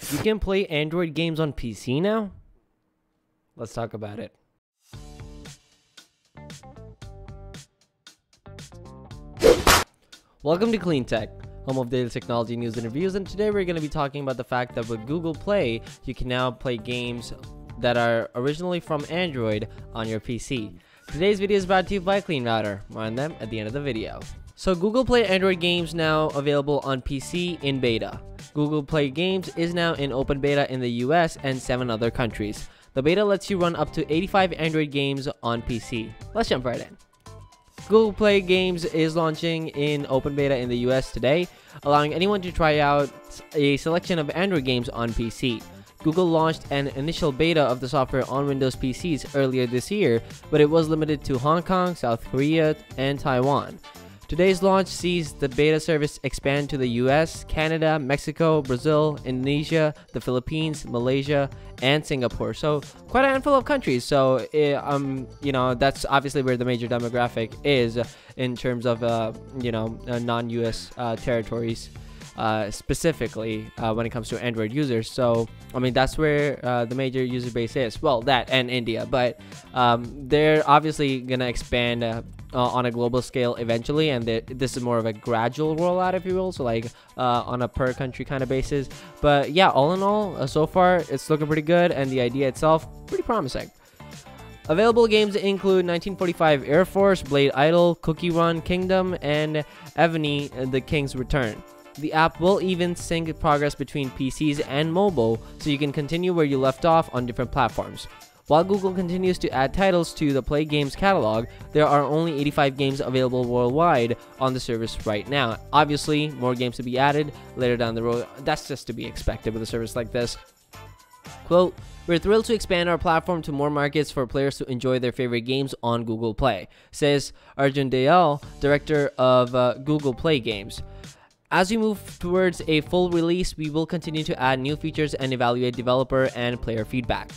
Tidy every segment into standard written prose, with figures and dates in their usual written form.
You can play Android games on PC now? Let's talk about it. Welcome to Clean Tech, home of daily technology news and reviews, and today we're going to be talking about the fact that with Google Play, you can now play games that are originally from Android on your PC. Today's video is brought to you by Clean Router. More on them at the end of the video. So Google Play Android games now available on PC in beta. Google Play Games is now in open beta in the US and 7 other countries. The beta lets you run up to 85 Android games on PC. Let's jump right in. Google Play Games is launching in open beta in the US today, allowing anyone to try out a selection of Android games on PC. Google launched an initial beta of the software on Windows PCs earlier this year, but it was limited to Hong Kong, South Korea, and Taiwan. Today's launch sees the beta service expand to the US, Canada, Mexico, Brazil, Indonesia, the Philippines, Malaysia, and Singapore. So quite a handful of countries. So that's obviously where the major demographic is in terms of non-US territories. Specifically when it comes to Android users. So I mean, that's where the major user base is. Well, that and India, but they're obviously gonna expand on a global scale eventually, and this is more of a gradual rollout, if you will, so like on a per country kind of basis. But yeah, all in all, so far it's looking pretty good, and the idea itself pretty promising. Available games include 1945 Air Force, Blade Idol, Cookie Run Kingdom, and Evony, The King's Return. The app will even sync progress between PCs and mobile, so you can continue where you left off on different platforms. While Google continues to add titles to the Play Games catalog, there are only 85 games available worldwide on the service right now. Obviously, more games to be added later down the road. That's just to be expected with a service like this. Quote, "We're thrilled to expand our platform to more markets for players to enjoy their favorite games on Google Play," says Arjun Dayal, director of Google Play Games. As we move towards a full release, we will continue to add new features and evaluate developer and player feedback.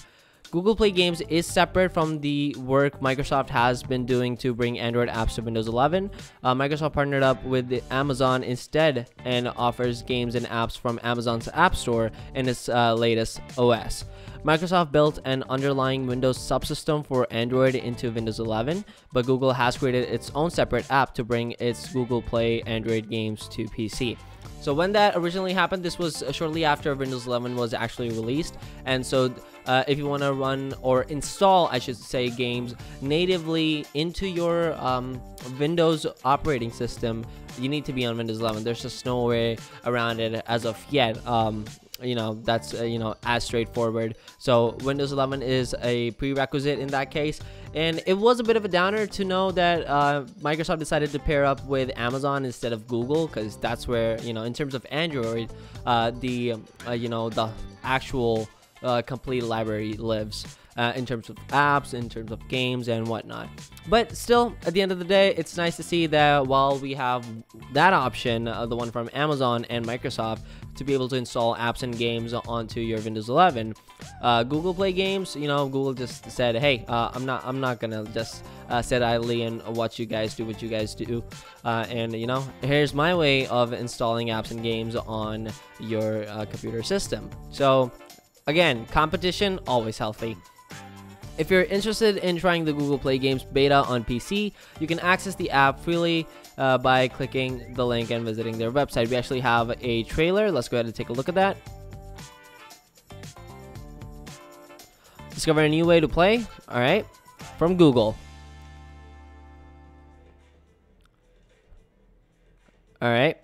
Google Play Games is separate from the work Microsoft has been doing to bring Android apps to Windows 11. Microsoft partnered up with Amazon instead and offers games and apps from Amazon's App Store in its latest OS. Microsoft built an underlying Windows subsystem for Android into Windows 11, but Google has created its own separate app to bring its Google Play Android games to PC. So when that originally happened, this was shortly after Windows 11 was actually released, and so if you want to run or install, I should say, games natively into your Windows operating system, you need to be on Windows 11. There's just no way around it as of yet. That's as straightforward. So Windows 11 is a prerequisite in that case, and it was a bit of a downer to know that Microsoft decided to pair up with Amazon instead of Google, because that's where, in terms of Android, the actual complete library lives. In terms of apps, in terms of games and whatnot. But still, at the end of the day, it's nice to see that while we have that option, the one from Amazon and Microsoft, to be able to install apps and games onto your Windows 11, Google Play Games, Google just said, hey, I'm not gonna just sit idly and watch you guys do what you guys do, and here's my way of installing apps and games on your computer system. So again, competition always healthy. If you're interested in trying the Google Play Games beta on PC, you can access the app freely by clicking the link and visiting their website. We actually have a trailer. Let's go ahead and take a look at that. Discover a new way to play. All right, from Google. All right.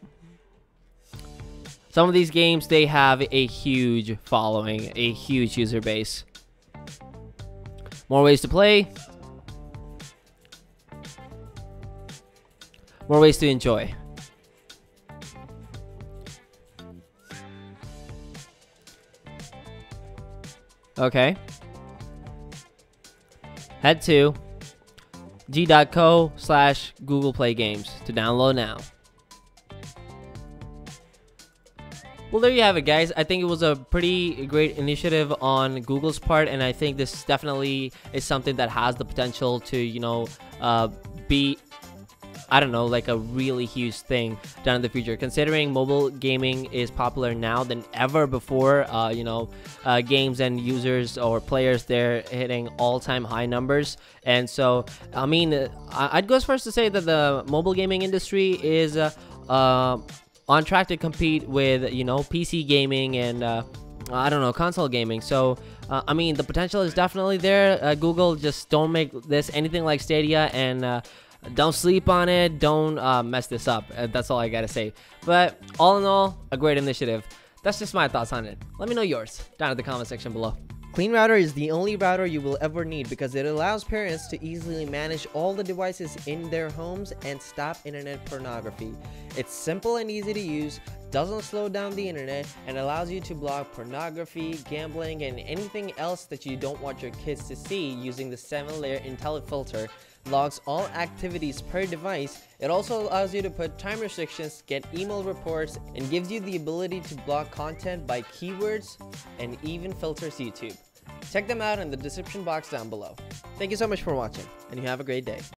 Some of these games, they have a huge following, a huge user base. More ways to play. More ways to enjoy. Okay. Head to g.co/Google Play Games to download now. Well, there you have it, guys. I think it was a pretty great initiative on Google's part, and I think this definitely is something that has the potential to, be I don't know, like a really huge thing down in the future, considering mobile gaming is popular now than ever before. Games and users or players, they're hitting all-time high numbers. And so I mean, I'd go as far as to say that the mobile gaming industry is on track to compete with PC gaming and I don't know, console gaming. So I mean, the potential is definitely there. Google, just don't make this anything like Stadia, and don't sleep on it. Don't mess this up. That's all I gotta say. But all in all, a great initiative. That's just my thoughts on it. Let me know yours down in the comment section below. Clean Router is the only router you will ever need because it allows parents to easily manage all the devices in their homes and stop internet pornography. It's simple and easy to use, doesn't slow down the internet, and allows you to block pornography, gambling, and anything else that you don't want your kids to see using the 7-layer IntelliFilter. Logs all activities per device. It also allows you to put time restrictions, get email reports, and gives you the ability to block content by keywords and even filters YouTube. Check them out in the description box down below. Thank you so much for watching, and you have a great day.